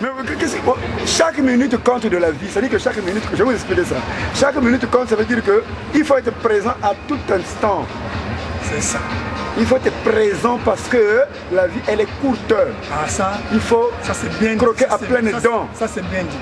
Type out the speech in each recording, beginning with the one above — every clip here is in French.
Mais chaque minute compte de la vie. C'est-à-dire que chaque minute, je vais vous expliquer ça. Chaque minute compte, ça veut dire qu'il faut être présent à tout instant. C'est ça. Il faut être présent parce que la vie, elle est courte. Ah ça, il faut ça bien croquer dit. à pleines dents. Ça c'est bien dit.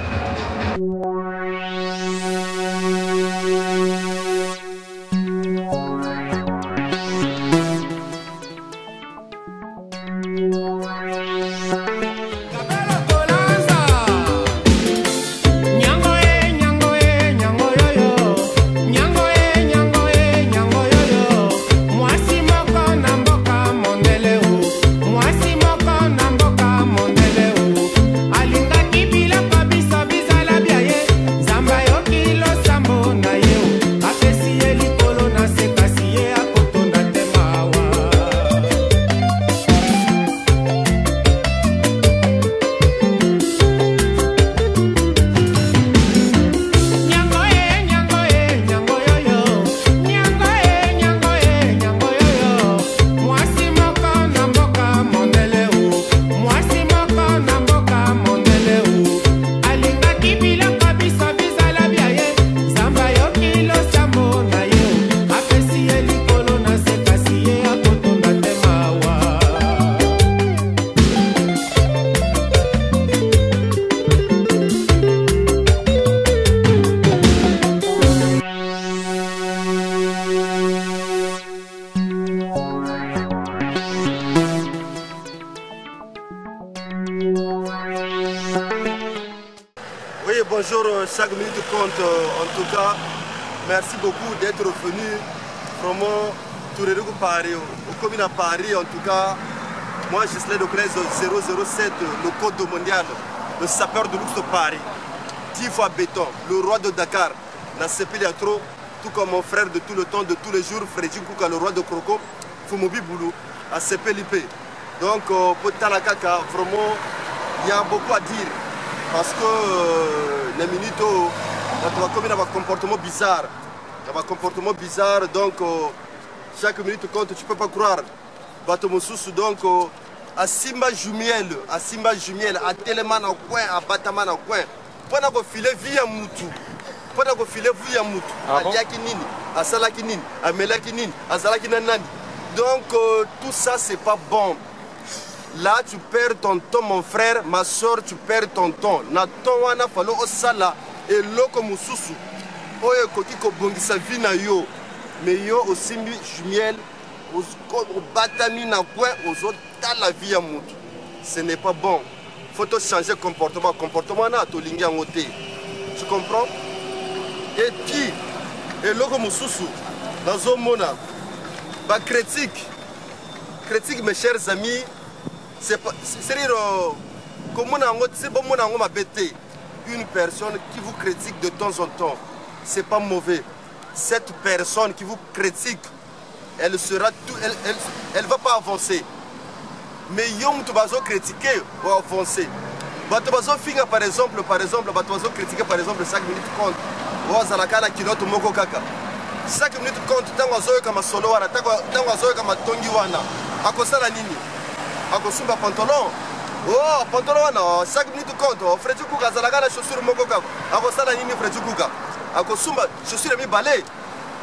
Oui, bonjour, chaque minute compte. En tout cas, merci beaucoup d'être venu. Vraiment, tout le monde Paris. Comme à Paris, en tout cas, moi je suis le 007, le code mondial, le sapeur de luxe de Paris. 10 fois béton, le roi de Dakar, dans ce pays trop, tout comme mon frère de tout le temps, de tous les jours, Freddy Kouka, le roi de Kroko, Fumobi Boulou, à CPLIP. Donc, pour Talakaka, vraiment, il y a beaucoup à dire. Parce que les minutes, il y a un comportement bizarre. Il y a un comportement bizarre, donc chaque minute compte, tu ne peux pas croire. Donc, à Simba Jumiel, à Téléman au coin, à Bataman au coin, pendant qu'on filait via Moutou, pendant qu'on filait via Moutou, à Liakinini, à Salakinini, à Melakinini, à Salakinanani. Donc, tout ça, c'est pas bon. Là, tu perds ton temps, mon frère, ma soeur, tu perds ton temps. Na ton wana falo osala et loko mususu. Oye koki ko bongisa vie na yo. Mais yo osimbi jumiel, au batami na coin, aux autres la vie à mutu. Ce n'est pas bon. Faut te changer comportement. Comportement na to lingi en ôté. Tu comprends? Et puis, et loko mususu dans un mona, ba critique, mes chers amis. C'est dire comment une personne qui vous critique de temps en temps, c'est pas mauvais. Cette personne qui vous critique, elle sera tout, elle va pas avancer. Mais yom tu vas critiquer ou avancer. Par exemple, critiquer par exemple 5 minutes compte. Ou zalakala kilote moko kaka. 5 minutes compte tango zoyo kama solo wana, tango zoyo kama tongi wana. Akosala nini? Akosumba pantalon. Oh, pantalon na 5 minutes compte. Freddy Kouka zalaka na chaussure moko kaka. Akosala nini Freddy Kouka? Akosumba chaussure mi balai.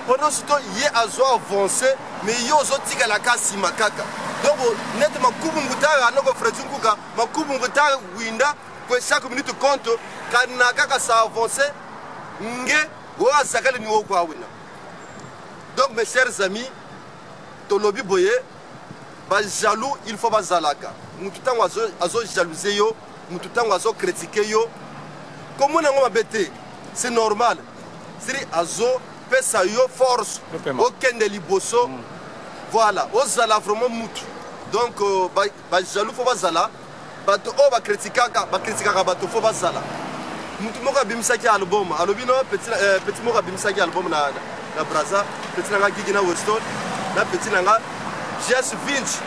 Pendant ce temps, il a avancé, mais il a aussi la casse makaka. Donc, nettement, Koubungutara, non Freddy Kouka, ma Koubungutara winda, pour chaque minute compte, quand Nakaka ça avancé, nge, ou à Sakal niveau quoi wina. Donc, mes chers amis, Tolobi Boye, jaloux, il faut pas zalaka. Mututango azo jalouser yo, mututango azo critiquer yo. Comment on a bêté? C'est normal. C'est azo pesa yo force. Aucun de liboso. Voilà. Ozala vraiment mutu. Donc jaloux faut pas zala. Bato o ba critiquer bato faut pas zala. Mutu moka bimsaki album. Alobino petit moka bimsaki album na Braza, petit nanga Gigina Weston, na petit nanga Jess Vinch,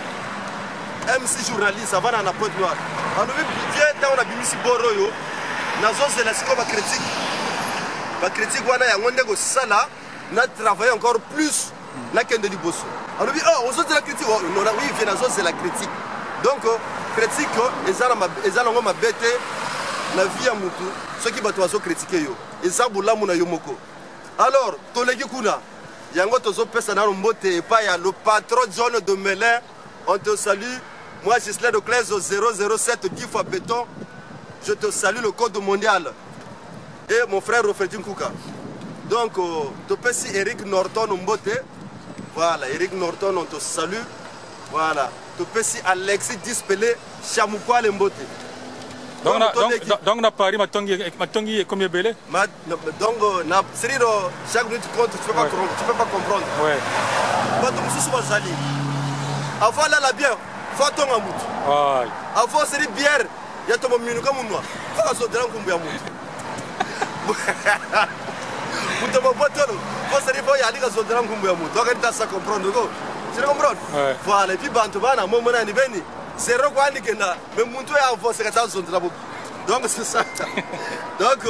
MC journaliste, avant à la Pointe Noire. On a vu bien on a vu ici Boroyo, Nazo Zelasiko va critique. Va critique, on a un sala, on a travaillé encore plus la qu'un de Liboso. On a vu, oh, aux autres de la critique, oui, Nazo c'est la critique. Donc, critique, les allons ma bête, la vie à Moutou, ceux qui battent critiquer yo. Et ça, boula mouna yomoko. Alors, Tolegi Kuna, Yango Tozo Pesana Mbote et Paya, le patron John de Melun, on te salue. Moi, je suis de classe au 007 10 fois béton. Je te salue le code mondial. Et mon frère Rofredin Kouka. Donc, tu peux si Eric Norton Mbote. Voilà, Eric Norton, on te salue. Voilà. Tu peux si Alexis Dispelé, Chamoukwa Mbote. Donc, na Paris, Matongi est combien belé? Donc, chaque minute tu comptes, tu peux pas comprendre. Ouais. Avant là, la bière, faut ton amour. Avant, c'est une bière, il y a ton minute comme moi. Faut que tu aies un peu de amour. Vous te montez, faut se dire, il y a des gens qui ont un peu de amour. Donc, tu as comprendre. Tu comprends? Voilà, et puis, Bantouana, mon moment, il est venu. C'est quoi mais mon toit est avancé, donc c'est ça. Donc,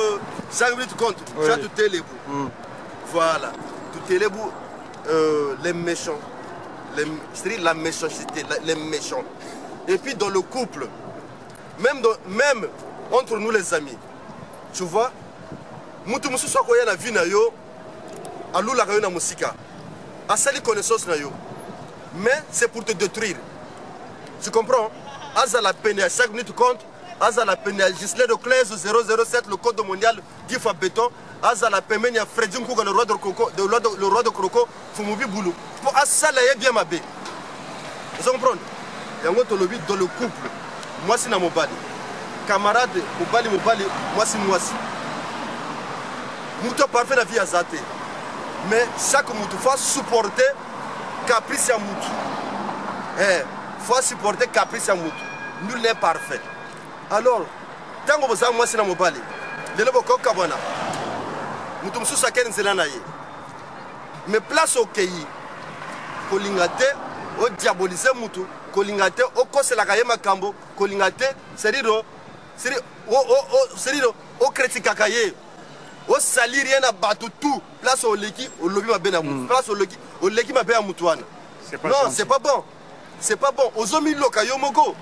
chaque minute compte, tu tout est les bouts. Voilà, tout est les bouts, les méchants, c'est-à-dire la méchanceté, les méchants. Et puis dans le couple, même entre nous les amis, tu vois, Moutou Moussou soit quoi la vie na yo, alou la rayon na musika, à sali connaissance na yo, mais c'est pour te détruire. Tu comprends? Aza la peine à chaque minute compte. Aza la peine à Gislain de Claise 007, le code mondial 10 fois béton. Aza la peine à Freddy Nkouga, le roi de Croco, Fumubi Boulou. Pour Asa la bien ma bé. Vous comprenez? Et on te dans le couple. Moi, c'est mon bali. Camarade, mon bali, moi, c'est moi. Moutou parfait la vie à Zate. Mais chaque moutou faut supporter caprice à moutou. Il faut supporter caprice à Moutou. Nul n'est parfait. Alors, tant que vous avez moi, c'est dans mon balai. De l'eau, Kabana. Moutou Moussou Saken Zelanaye. Mais place au Keyi. Kolingate, au diaboliser Moutou. Kolingate, au Kose la Kayema Kambo. Kolingate, c'est-à-dire, au critique Kakaye. Au salir rien à battre tout. Place au Leki, au lobby ma benamou. Place au Leki ma benamoutoine. Non, c'est pas bon. C'est pas bon. Ozomi loka yomoko.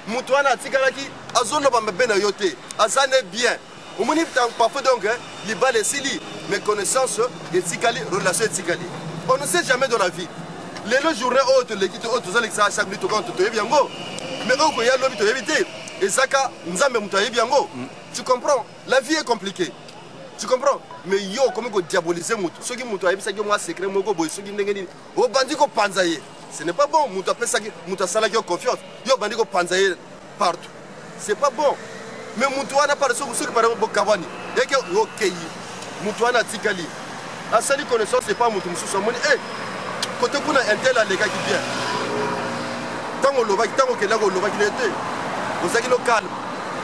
Moutouana tikaraki. Azono ba mbena yote. Azane bien. Omoni parfois donc, les balles et sili. Mes connaissances et tikali, relation et tikali. On ne sait jamais dans la vie. Les journées hautes, les quittes hautes, les ça chaque minute quand tu es bien go. Mais au Koya lobby tu éviter. Et Zaka, Nzambe Moutaye bien go. Tu comprends? La vie est compliquée. Tu comprends? Mais yo, comment vous diaboliser Moutou? Ceux qui Moutaye, c'est que moi secret, mon go, ceux qui n'engagent au bandit panzaye. Ce n'est pas bon, Mouta Salaki a confiance. Yo bandiko panzaye partout. C'est pas bon. Mais Moutouana par ce qui parle de Kawani. Et que ok, Moutouana Tikali. À sa connaissance, c'est pas Moutou Moussou Samoni. Eh, côté qu'on a un tel à l'égal qui vient. Tant qu'on l'a, tant qu'on l'a, qu'il était. Vous avez le calme.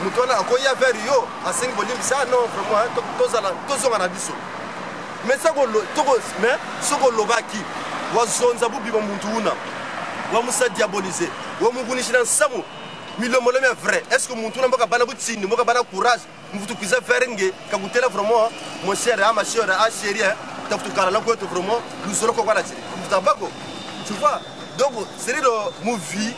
Moutouana a quoi y a vers yo, à 5 volumes, ça non, vraiment, tous en Arabiso. Mais ça, mais ce qu'on l'a qui. Wazonza bubi wa mutuna wa musa diaboliser wa mugunishina samu milo moleme vrai. Est-ce que mutuna mboka bana butini mboka bana courage mvutu kuza verenge kakutela vraiment mon cher ma chère a chérie tafutu kala la ko vraiment nous serons quoi là tabako tu vois. Donc c'est le movie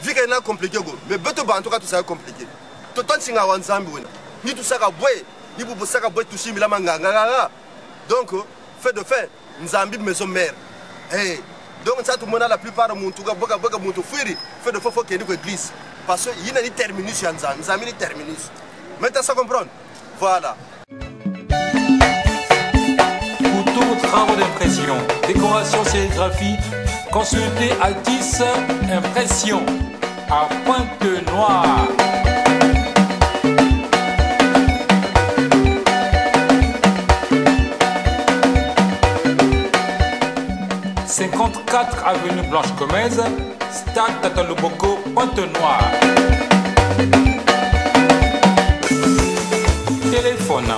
vie qui est compliqué go mais beto ba en tout cas tout ça est compliqué to tonsinga wanzambi wena ni tout ça ka boy ni bubu saka boy tout chimila manganga. Donc fait de fait Nzambi maison mère. Hey. Donc ça tout le monde a la plupart de mon tout cas boka mon tout fuiri fait de faut qu'il y ait une église parce que il y a une terminus chez Nzambi une terminus. Maintenant ça comprendre. Voilà. Pour tous vos travaux d'impression, décoration, sérigraphie, consultez Altis Impression à Pointe-Noire. 54 avenue Blanche Comèze, Stade Tataloboko, Pointe-Noire. Téléphone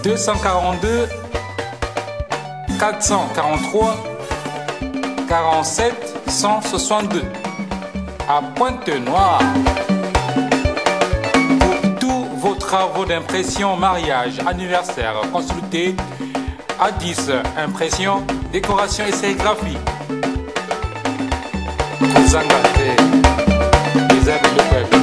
242 443 47 162 à Pointe-Noire. Pour tous vos travaux d'impression, mariage, anniversaire, consultez Addis Impression, décoration et sérigraphie. Zangate, les aides de peuple.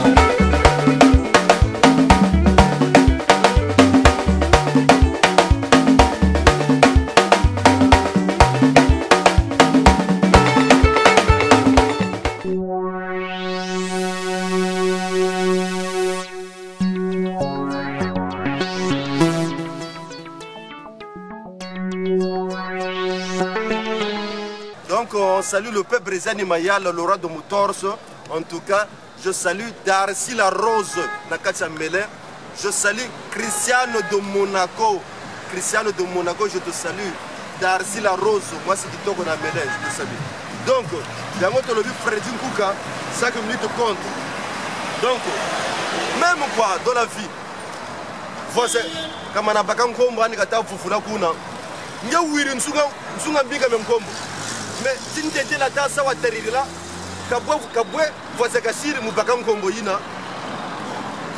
salue le peuple brésilien Mayal, le roi de Motors. En tout cas, je salue Darcy la Rose, Nakatia Melin. Je salue Cristiano de Monaco. Cristiano de Monaco, je te salue. Darcy la Rose, moi c'est du Togo Melin, je te salue. Donc, Yango Tolobi Freddy Nkouka, 5 minutes compte. Donc, même quoi, dans la vie, voici, comme on a pas qu'un combo, on a qu'à Fufuna Kuna. Il y a eu une souga biga même combo. Mais si tu étais là, ça va t'arriver là. Kabwe, voici Kassir, Moubakam Combo Yina.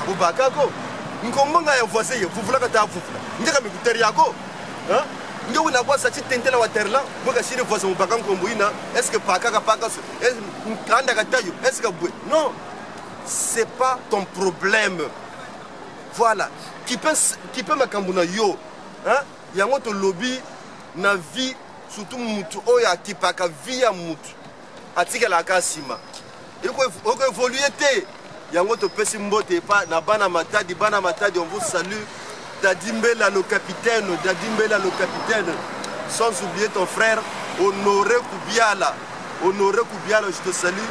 Moubakako. Nkombo ya voici, Fufuna Kata Fufuna. Il y a comme Teriako. Hein? Il y a une fois, ça tu t'entends la terre là. Moi, Kassir, voici Moubakam Combo Yina. Est-ce que Paka, est-ce que non, c'est pas ton problème. Voilà. Qui peut m'accompagner yo, hein? Yango to lobby na vie surtout mutu oya qui pas ka vie ya mutu. Atika la kasima. Il faut évoluer té. Yango to pesi mbote pas na bana matadi on vous salue. Dadimbela le capitaine, sans oublier ton frère Honoré Koubiala. Honoré Koubiala, je te salue.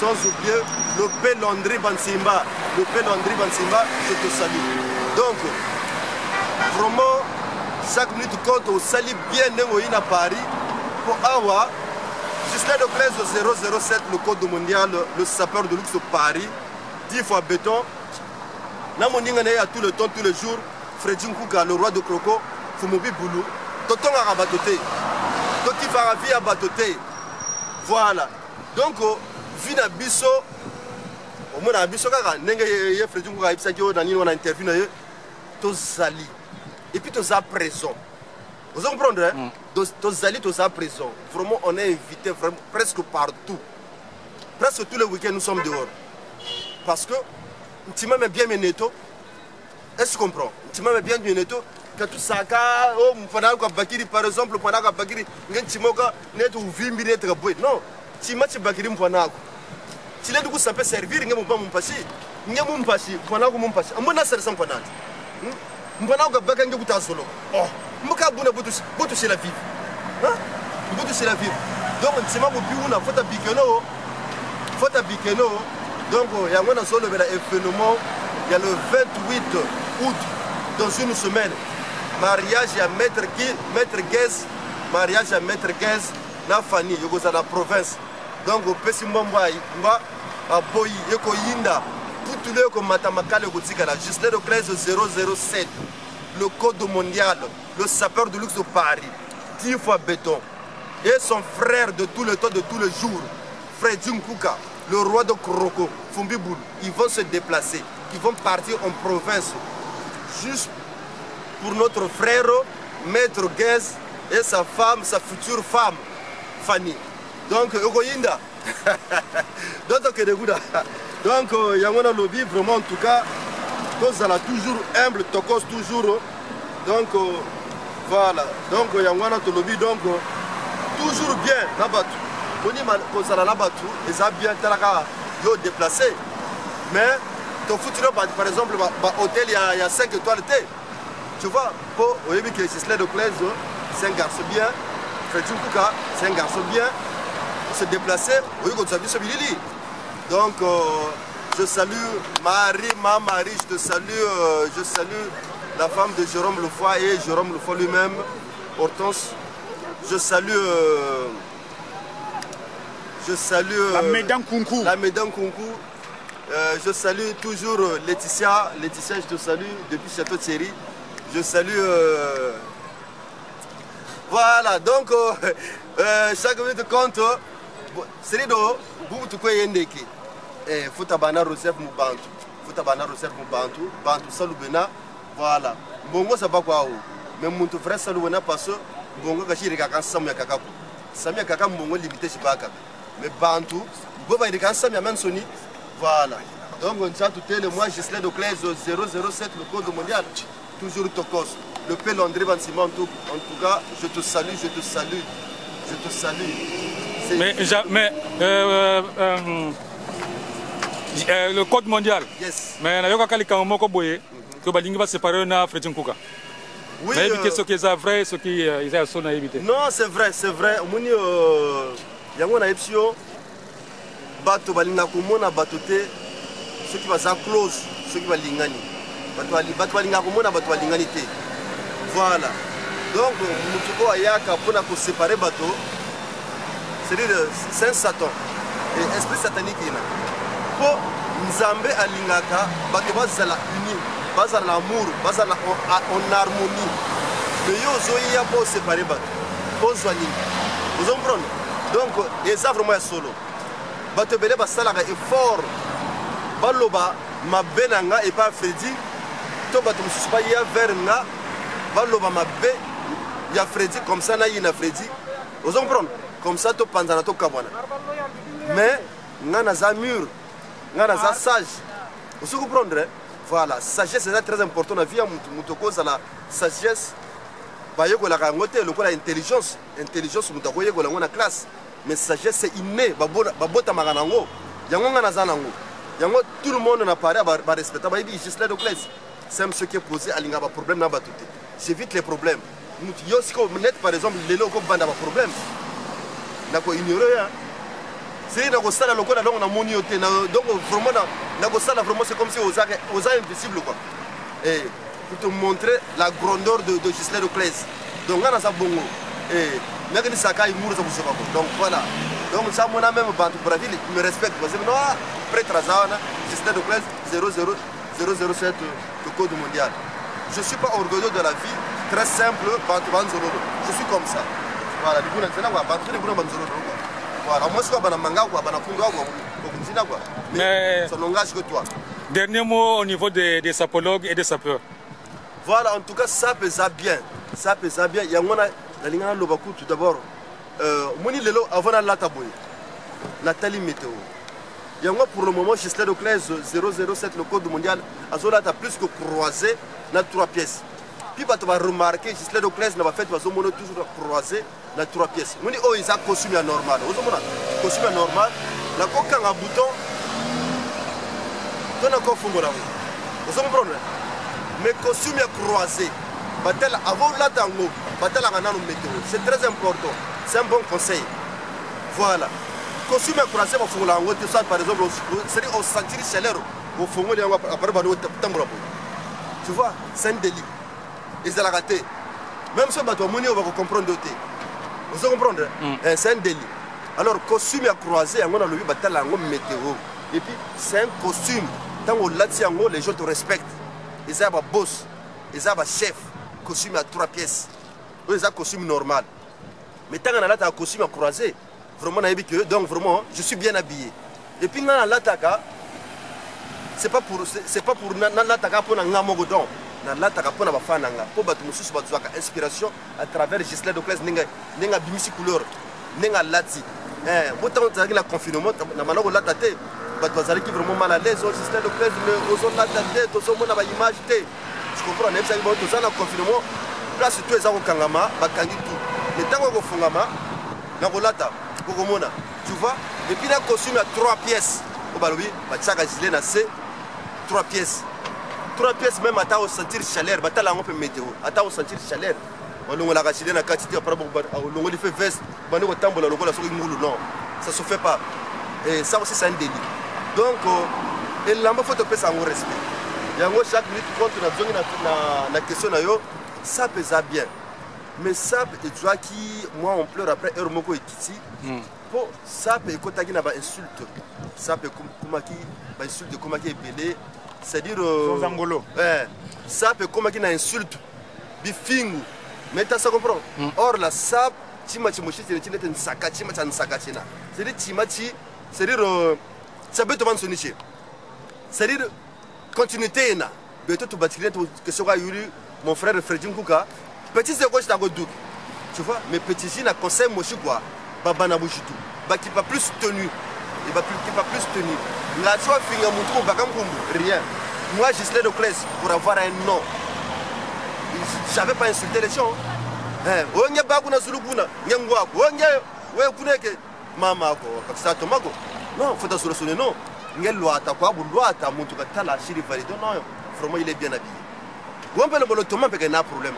Sans oublier le P. Landry Bansimba. Le P. Landry Bansimba, je te salue. Donc, vraiment, 5 minutes compte au sali bien némoïne à Paris pour avoir Gislain de Blaise 007, le code mondial, le sapeur de luxe Paris, 10 fois béton. Namoningane à tout le temps, tous les jours, Freddy Nkouka, le roi de Croco, Fumobi Boulou, Toton à Rabatoté, Toti Faravi à Batoté. Voilà. Donc, Vina Bisso, au moins à Bisso, Freddy Nkouka, on a interviewé, Tozali. Et puis, tu as présent. Vous comprenez, hein? Tozali, tu as présent. Vraiment, on est invité presque partout. Presque tous les week-ends, nous sommes dehors. Parce que, tu m'aimes bien Meneto. Est-ce que tu comprends? Tu m'aimes bien Meneto. Quand tu sais que, Bakiri, par exemple, pendant que Bakiri, tu m'as dit, non, tu m'as dit, Bakiri, tu l'as dit que ça peut servir, tu m'as dit, pendant que mon passé, on m'a servi sans pendant. Mbana ga bakange buta solo. Oh, mbuka buna butu c'est la vie. Hein? Butu c'est la vie. Donc c'est ma bupuna fota bikeno. Fota bikeno. Donc il y a un solo événement, il y a le 28 août dans une semaine. Mariage à Maître Guez, mariage à Maître Guez na Fanny, yoko za la province. Donc au pesi mbamba a boyi yeko yinda. Tout le monde Matamakale Goutikala, Gislain de Blaise 007, le code mondial, le sapeur de luxe de Paris, 10 fois béton. Et son frère de tout le temps, de tous les jours, Freddy Nkouka, le roi de Kroko, Fumbiboul, ils vont se déplacer, ils vont partir en province, juste pour notre frère, Maître Guez, et sa femme, sa future femme, Fanny. Donc, Ogoyinda. Donc, il y a un lobby, vraiment, en tout cas, tous allons toujours humble, tokos toujours. Donc, voilà. Donc, il y a un lobby, donc, toujours bien, là-bas. On dit là-bas, et ça bien, ils déplacé. Mais, ton futur, par exemple, hôtel, il y a 5 étoiles. Tu vois, pour que Gislain de Blaise, c'est un garçon bien. Freddy Nkouka, c'est un garçon bien. Se déplacer, oui, comme ça, donc, je salue ma Marie, je salue la femme de Jérôme Lefoy et Jérôme Lefoy lui-même, Hortense. Je salue la Médan Kunku. Je salue toujours Laetitia. Laetitia, je te salue depuis Château Thierry. Je salue. Voilà, donc, chaque minute compte. C'est do vous tu quoi yendeki futabana Rosef Mubantu Bantu salubena voilà bongo ça va quoi mais mon frère salubena parce bongo kashiri kaka samya kaka bongo limité chibaka mais Bantu boba il kaka samya mensoni voilà donc on ça tout le mois Gislain de Blaise 007 le code mondial toujours Tokos le P. Landry Bansimba en tout cas je te salue Mais le code mondial. Yes. Mais il y a quelqu'un qui va séparer Freddy Nkouka. Oui. Mais éviter ce qui est vrai, ce qui est son éviter. Non, c'est vrai. yango na epsio bato balinga komona bato te soki baza close soki balingani bato balinga komona bato balingani te voilà donc mutu oyo ayaka mpona koséparer bato c'est-à-dire c'est un satan et esprit satanique ina mpo nzambe alingaka bato bazala uni bazala na amour bazala en harmonie mais yo ozoya mpo oséparer bato mpo ozwa nini ozomprendre donc eza vraiment ya solo bato ebele basalaka effort baloba mabe na nga epa Fredi to bato mosusu baya vers nga baloba mabe ya Fredi comme ça nayi na Fredi ozomprendre comme ça topanzana tokabwana mais nga naza mûr nga naza sage osi comprendre voilà sagesse eza très important na vie ya moto kozala sagesse bayekolaka yango te lokola intelligence moto akoyekola yango na classe mais sagesse c'est inné babotamaka nango yango nga naza nango yango tout le monde na pari barespecta bayebi Gisèle Doclès c'est ce qui est posé alinga baproblème na bato te j'évite les problèmes yo siko net par exemple lelo okobanda baproblème nako ignore ya c'est nakosala lokola donc namoni yo te donc vraiment nakosala vraiment c'est comme si oza invisible quoi et pour te montrer la grandeur de Gisèle Doclès donc nga naza bongo et nakeni saka imuru za busoka donc voilà donc ça mon même bantu Brazzaville me respecte parce que non prêtre azana Gisèle Doclès 007 le code mondial je suis pas orgueilleux de la vie très simple bantu banzolo je suis comme ça voilà du coup na quoi bantu du coup banzolo voilà moi c'est quoi bana manga quoi bana kunga quoi continue quoi mais ça n'engage que toi dernier mot au niveau des sapologues et des sapeurs. Voilà, en tout cas, ça pèse bien. Ça pèse bien. Il y a un lingana lobaku tout d'abord. Moni lelo avant la taboy. Nathalie météo. Il y a pour le moment Gisèle Doclès 007 le code mondial. Azola ta plus que croisé na 3 pièces. Puis tu vas remarquer Gisèle Doclès n'a pas fait toujours croisé na 3 pièces. Moni oh ils a costume normal. Costume normal. La coca un bouton. Donne encore fungo là. Vous comprenez? Mais costume croisé, avant la tango, c'est très important, c'est un bon conseil. Voilà. Costume croisé, par exemple, c'est au sentir chaleur, au fond, tu vois, c'est un délit. Ils ont raté. Même si on va comprendre d'autres. Vous comprenez? C'est un délit. Alors, costume croisé, on a le météo. Et puis, c'est un costume. Tant que les gens te respectent. Ils ont un boss, ils ont un chef, costume à 3 pièces. Ils ont un costume normal. Mais tant qu'on a un costume à croiser, vraiment, donc vraiment, je suis bien habillé. Et puis, dans l'attaque, c'est pas pour l'attaque pour n'amogodon. Dans l'attaque pour n'abafana, pour battre monsieur sur battre inspiration à travers Gisèle Doclès, n'enga bimisi couleur, n'enga lati. Autant que la confinement, n'a pas la tête. Bazali qui vraiment mal à l'aise, Gisèle Doclès, mais aux la tête, aux hommes à l'image. Je comprends, même si vous avez un confinement, place tout les gens Kangama, Bakangi tout. Mais tant que vous fungama, Nabolata, Kogomona, tu vois, et puis la costume à 3 pièces. Au Balobi, Bachaka Gilet n'a 3 pièces. 3 pièces même à sentir chaleur, Batala on peut météo, à sentir chaleur. On a racheté la quantité après on a fait veste, on a tambour la locola sur une moule, non, ça se fait pas. Et ça aussi c'est un délit. Donc, il faut te faire un respect. Il y a chaque minute quand on a la question, ça pèse bien. Mais ça, tu vois qui, moi on pleure après Hermoko et Kiti. Ça peut être une insulte. Ça peut être une insulte, comme qui est belé. C'est-à-dire. Ça peut être une insulte. Bifingu. Mais tu as compris. Or, la sap, Timachi Moshi, c'est une sakati, c'est-à-dire Timachi, c'est-à-dire. Ça peut te vendre son niché. C'est-à-dire, continuité, que ce soit mon frère Fredi Nkouka, petit c'est quoi je t'en doute. Tu vois, mais petit j'ai un conseil, moi je suis quoi, Babana Bouchitou, qui va plus tenu, il va plus tenu. La choix finit à mon tour, rien. Moi, Gisèle Doclès, pour avoir un nom, j'avais pas insulté les gens. On y a pas de Zulukuna, Yangwa, on y a, ouais, Kuneke, Mama, ça Tomago. Non, il faut solutionner, non. Il y a une loi, il y a une loi, vraiment il est bien habillé. On peut le Thomas parce qu'il y a un problème.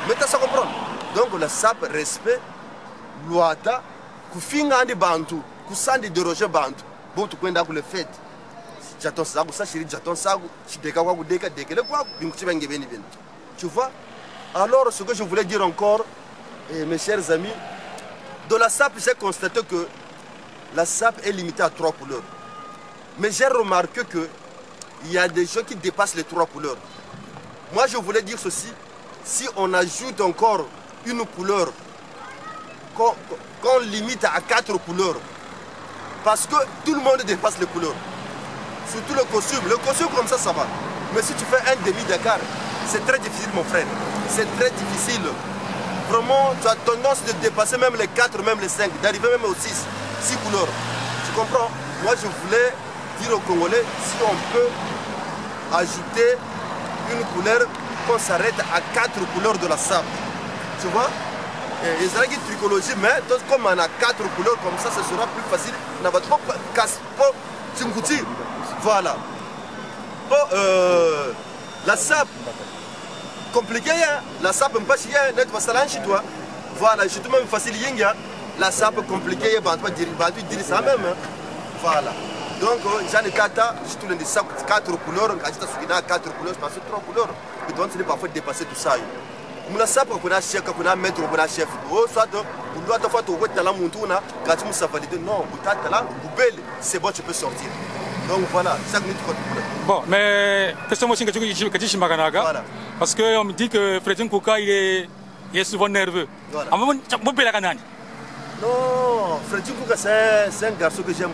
Mais tu as compris. Donc, la SAP, respect, luata kufinga andi bantu kusandi déroger bantu bo tukwenda ku le fête jaton sagu sa shiri jaton sagu chideka kwa kudeka dekele kwa binkuchibenge beni beni. Tu vois? Alors ce que je voulais dire encore, mes chers amis, dans la SAP j'ai constaté que la SAP est limitée à 3 couleurs. Mais j'ai remarqué que il y a des gens qui dépassent les 3 couleurs. Moi je voulais dire ceci, si on ajoute encore une couleur qu'on limite à 4 couleurs, parce que tout le monde dépasse les couleurs. Surtout le costume comme ça va. Mais si tu fais un demi d'écart, c'est très difficile mon frère. C'est très difficile. Vraiment, tu as tendance de dépasser même les 4, même les 5, d'arriver même aux 6 couleurs. Tu comprends? Moi je voulais dire aux Congolais si on peut ajouter une couleur, qu'on s'arrête à 4 couleurs de la SAP. Tu vois? Et c'est une tricologie, mais comme on a 4 couleurs comme ça, ce sera plus facile. On n'a pas casse pas. Voilà. Bon, la SAP, compliqué, hein? La SAP n'est pas chier, n'est pas salon chez toi. Voilà, je suis tout même facile, la SAP compliqué, il va dire ça même. Hein? Voilà. Donc, j'en ai 4, je suis tout le monde 4 couleurs, quand je suis 4 couleurs, je passe 3 couleurs. Et donc, c'est parfois dépasser tout ça. Muna SAP qu'on a chef, qu'on a maître, qu'on a chef. Soit on doit te faire tout le talent, quand tu me validé, non, c'est bon, tu peux sortir. Donc voilà, ça que nous. Bon, mais question aussi que tu voilà. Parce qu'on me dit que Fredin Kouka il est souvent nerveux. Voilà. Non, Fredin Kouka c'est un garçon que j'aime.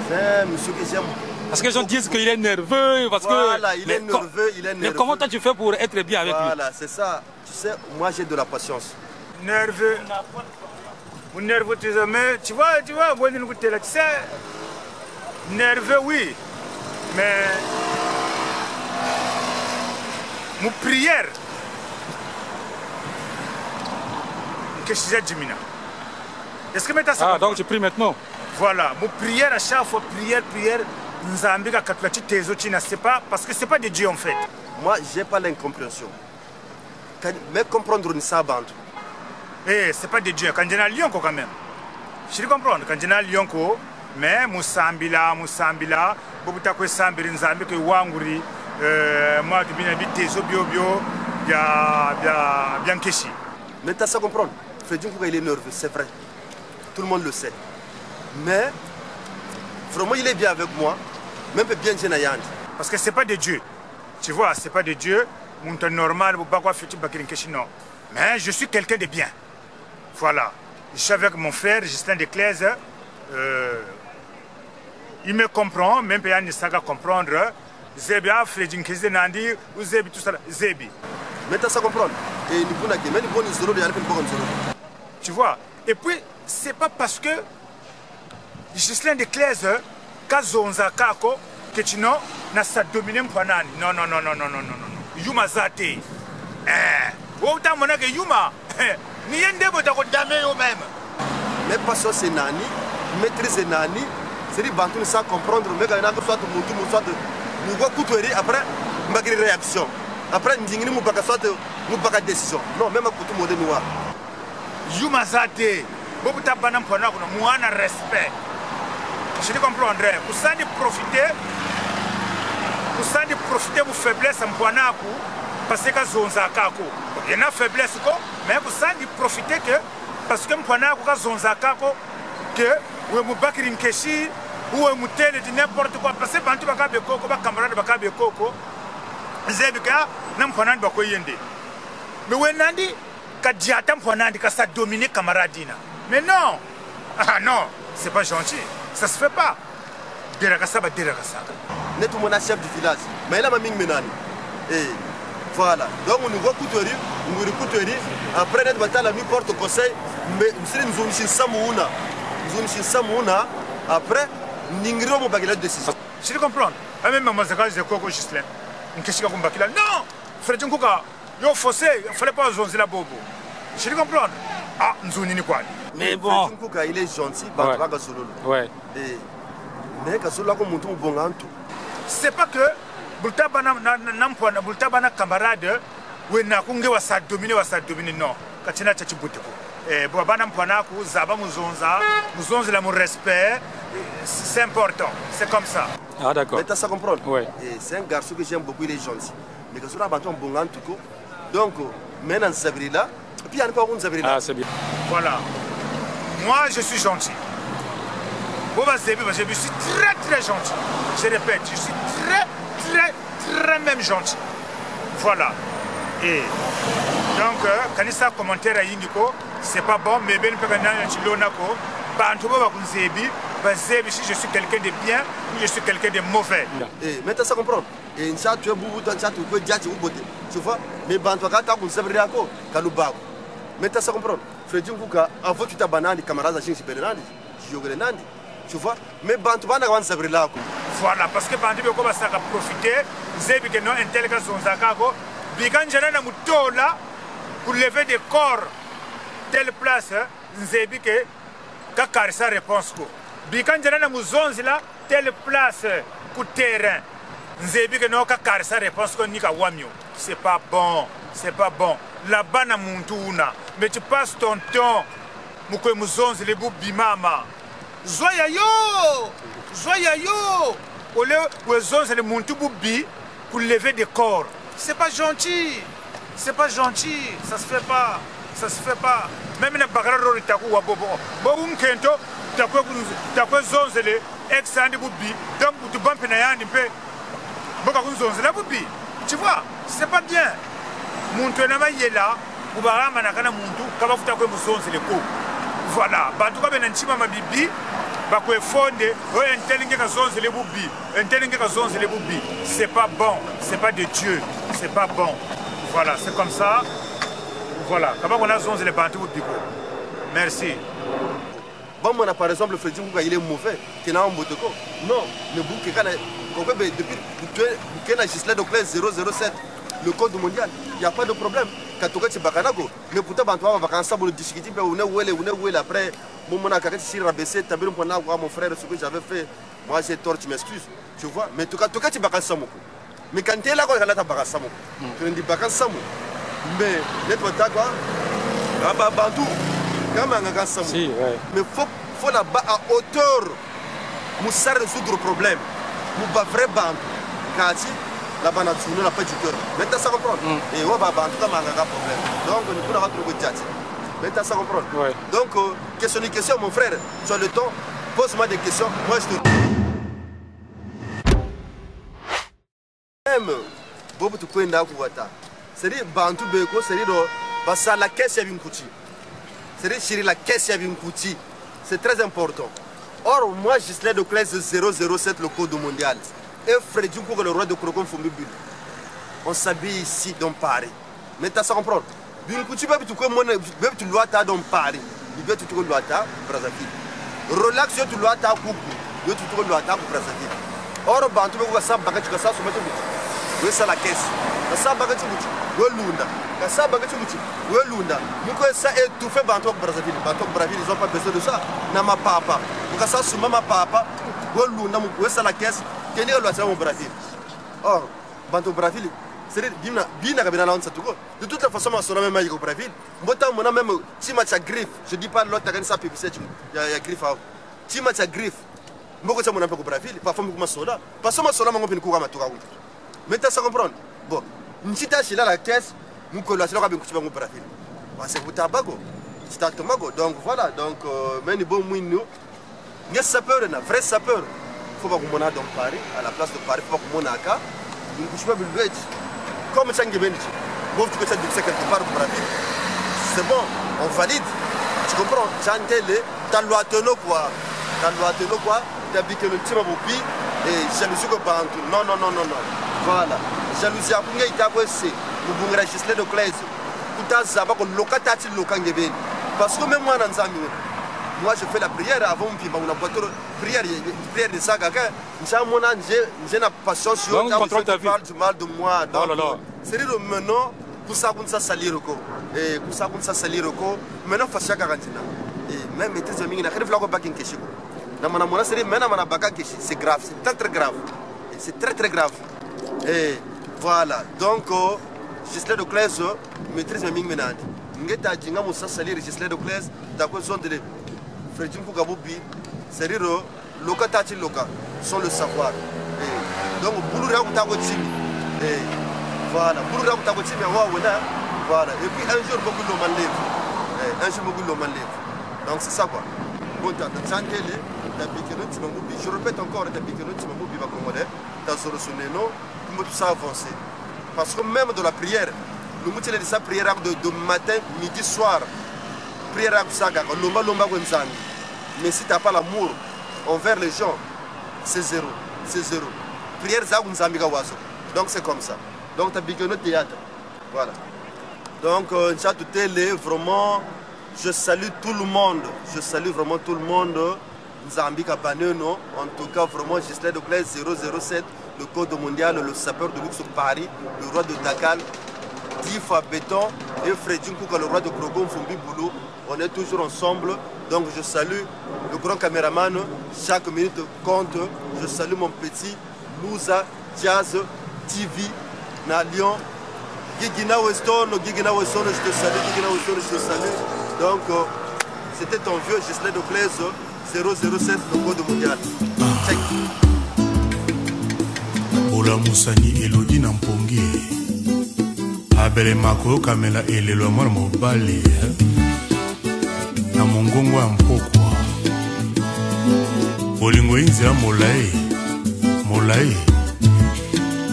C'est un monsieur que j'aime. Parce que les gens disent qu'il est nerveux. Parce voilà, que, il est nerveux. Mais comment toi tu fais pour être bien avec lui? Voilà, c'est ça. Tu sais, moi j'ai de la patience. Nerveux. Nerveux, tu vois, tu sais, nerveux, oui. Mais mon prière, que je disais, Jimina. Est-ce que maintenant ça donc tu pries maintenant? Voilà, mon prière à chaque fois, prière, c'est pas parce que c'est pas de Dieu en fait. Moi, j'ai pas l'incompréhension. Mais comprendre une sabante. Eh, c'est pas de Dieu. Quand j'ai un lion quand même. Je comprends. Quand j'ai un lion, mais Moussambila, Bobuta ko Sambiri Nzambi ko Wanguri, moi tu bien habité Zobio, bien Keshi. Mais tu as ça comprendre. Fredin Kouka il est nerveux, c'est vrai. Tout le monde le sait. Mais vraiment il est bien avec moi, même bien Génayand. Parce que c'est pas de Dieu. Tu vois, c'est pas de Dieu. Mon temps normal, pas quoi faire Keshi non. Mais je suis quelqu'un de bien. Voilà. Je suis avec mon frère, Justin Declèze. Il me comprend, même pas il saga comprendre. Zebi a Fredin Kouka Nandi ou Zebi tout ça, Zebi. Mais tu as ça comprendre. Et nous même tu vois. Et puis c'est pas parce que Justin Declèze Kazonza Kako que tu n'as pas dominé Mpanani. Non. Yuma Zate. Autant mon que Yuma. Ni un débat de même. Mais passion c'est Nani, maîtrise Nani, c'est dit Bantou sans comprendre, mais quand il y a soit nous voit couturer après, une réaction. Après, nous avons pas de décision. Non, même à coutu modèle noir. Yuma Zate. Bobuta Banam Pona, moi un respect. Je te comprendrai. Pour ça, de profiter de faiblesse en Poanaku, parce que Zonza Kako. Il y a une faiblesse, mais pour ça, de profiter que, parce que Poanaku, Zonza Kako, que, ou Moubakir Nkeshi, ou Moutel, n'importe quoi, parce que Bantu Bakabe Koko, camarade Bakabe Koko, Zebika, Namponan Bakoyende. Mais où est dit Kadiatam Ponandi, que ça domine camaradina. Mais non! Ah non, c'est pas gentil. Ça se fait pas. Derakasaba. Net tout mon chef du village. Mais là, ma ming menani. Et voilà. Donc, on nous voit couterie, on nous couterie. Après, net bataille, la nuit porte conseil. Mais nous sommes chez Samouna. Après, nous avons pas de décision. Je comprends. Même ma mazaka, je crois que je suis là. Non! Fredin Kouka, il faut fallait pas zonzer la bobo. Je comprends. Ah, nous quoi. Mais bon. Fredin Kouka, il est gentil. Ouais. Mais c'est pas que Bultabana camarade, ou n'a qu'un wa sa dominer non. Katina Tchibuteko. Bwana Mpwanaku, Zaba Muzonza, Muzonza mon respect, c'est important, c'est comme ça. Ah d'accord. Mais t'as ça comprendre? Oui. C'est un garçon que j'aime beaucoup, il est gentil. Mais quand on a battu un bon en tout cas, donc maintenant Zabrila, et puis il y a pas un Zabrila. Ah c'est bien. Voilà. Moi je suis gentil. Je suis très gentil. Je répète, je suis très même gentil. Voilà. Et donc, quand il y a un commentaire à Indiko, c'est pas bon, mais bien que si je suis quelqu'un de bien ou je suis quelqu'un de mauvais. Mais tu as ça comprendre. Et tu as tu vois, mais Bantoka, tu as un sabre d'ako, Kalubago. Mais tu as ça comprendre. Freddy Ngouka, avant que tu as banane, camarades à Jinsi Bernandi, Jogrenandi. Tu vois, mais Bantoka n'a pas un sabre d'ako. Voilà, parce que Bantoka commence à profiter, Zébi que non intelligence on zakago, Biganjana na mutola pour lever des corps telle place, Zébi que kakar sa réponse ko. Biganjana na muzonzi la telle place pour terrain. Zébi que non kakar sa réponse ko nika wamio. C'est pas bon, c'est pas bon. Là-bas na munduna, mais tu passes ton temps mukwe muzonzi le bu bimama. Zoya yo, ole wezonzi le muntu bu bi pour lever des corps. C'est pas gentil, ça se fait pas, Même na bagara ro taku wa bobo, bobu mkento takwe zonzele exandi bubi, donc tu bampe na yani pe, boka kunzonzele bubi, tu vois, c'est pas bien. Muntu na mayela, ubarama na kana muntu kabafuta kwe muzonzele ko. Voilà, bantu ka bena nchima mabibi. C'est pas bon, c'est pas de Dieu, c'est pas bon. Voilà, c'est comme ça. Voilà, comment on a zonzé les bantu biko. Merci. Bon, moi, par exemple, le Freddy Ngouka, il est mauvais. Tu n'as pas un motoko. Non, le bouquet, depuis que la législation de 007, le code mondial, il n'y a pas de problème. Quand tu es bakanago, mais pourtant, tu vas vacances pour discuter, on est où après. Mon si rabaissé, tu as bien mon frère, ce que j'avais fait. Moi j'ai tort, tu m'excuses. Tu vois, mais tu as tu vacances. Mais quand tu es là, tu as vacances. Tu dis vacances. Mais les toi, quoi? Bantou, quand même, mais faut là-bas à hauteur. Nous savons résoudre le problème. Nous pas vrai bantou. Quand là-bas, nous n'avons pas du cœur. Mais tu as ça comprendre. Et on va bantou, tu as un problème. Donc, nous pouvons avoir le chat. Mais tu as ça comprendre. Ouais. Donc, question, mon frère, tu as le temps, pose-moi des questions, moi je te... Même, Bobo tu peux n'avoir c'est-à-dire, Bantu Beko, c'est-à-dire, la caisse est une coutie. C'est-à-dire, la caisse est une coutie. C'est très important. Or, moi, je suis de classe 007, le code mondial. Et Freddy Ngouka, le roi de Krokon Fumibul. On s'habille ici dans Paris. Mais tu as ça comprendre. D'une coutume, tu dois dans Paris. Tu dois Brazzaville. Relax, tu dois Kougou. Tu dois Brazzaville. Or, Bantu Beko, ça, bagage, ça, oui, c'est la caisse. Ça, bagage, oui, Lunda. Ça, bagage, oui, Lunda. Nous, ça est tout fait Bantu Brazzaville. Bantu Brazzaville, ils n'ont pas besoin de ça. Nama papa. Nous, ça, c'est ma papa. Oui, Lunda, oui, c'est la caisse. Tenez le au Brésil. Or, Bantu Brazzaville. C'est bien de toute façon, je suis même au Brésil. Moi, même si je suis griffe, je ne dis pas l'autre, il y a griffe. Si je suis griffe, je suis au Brésil, parfois je suis là. Parce que je suis là, je suis là. Mais tu as compris. Bon, si tu as la caisse, je suis là, je suis au Brésil. C'est pour tabago. C'est un tomago. Donc voilà, donc, mais bon, nous, il y a sapeur, un vrai sapeur. Il faut que je dans Paris, à la place de Paris, il faut que je sois à Paris. Comme ça, tu peux quelque part pour la ville. C'est bon, on valide. Tu comprends? Tu as le loi quoi. Tu as le loi quoi. Tu as dit que le petit maboupi et jalousie que bantou. Non. Voilà. Jalousie à Bunga, il t'a posé. Vous vous enregistrez de classe. Tout à l'heure, le locataire local. Parce que même moi, moi, je fais la prière avant de faire prière de ça. J'ai une passion sur le parle du mal de moi. C'est-à-dire maintenant, pour ça, ça salir. Et pour ça, salir. Maintenant, il faut faire et même tes amis, il y a des questions. C'est grave, c'est très grave. C'est très grave. Et voilà. Donc, je suis de classe, maîtrise mes mingmenades. ngeta jinga musa salir Gisèle de Claise ta ko zone de Fredin ko gabubi c'est-à-dire loka tati loka sans le savoir donc bulu ra ko ta ko timi voilà bulu ra ko ta ko timi wa wona voilà et puis un jour beaucoup le manlève un jour beaucoup le manlève donc c'est ça quoi bon ta tantele ta bikeno timambubi je répète encore ta bikeno timambubi va congolais ta solutionner comment tout ça avancer parce que même dans la prière le moutil de sa prière de matin midi soir prière saga lomba lomba wenzani mais si tu n'as pas l'amour envers les gens c'est zéro prière za nzambi ka wazo donc c'est comme ça donc ta bikeno théâtre voilà donc télé vraiment je salue tout le monde je salue vraiment tout le monde Nzambi Kabaneno en tout cas vraiment Gisèle de Claise 007 le code mondial le sapeur de luxe Paris le roi de Dakar Difa Béton et Fredin Kouka le roi de Krogon Fumbi Boulou on est toujours ensemble donc je salue le grand caméraman chaque minute compte je salue mon petit Louza Jazz TV na Lyon Gigina Weston je te salue Gigina Weston je te salue donc c'était ton vieux Gisèle de Claise 007 le code mondial check Ola Moussani Elodie Nampongi Abele Mako Kamela Elelo Mwana Mobali na mongongo ya mpokwa bolingo inzela molai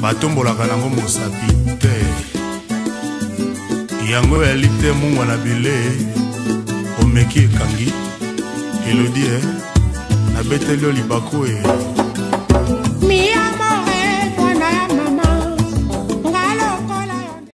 batombolaka nango mosapi te yango yali te mungwa na bile omeki ekangi Elodie nabeteli yo libako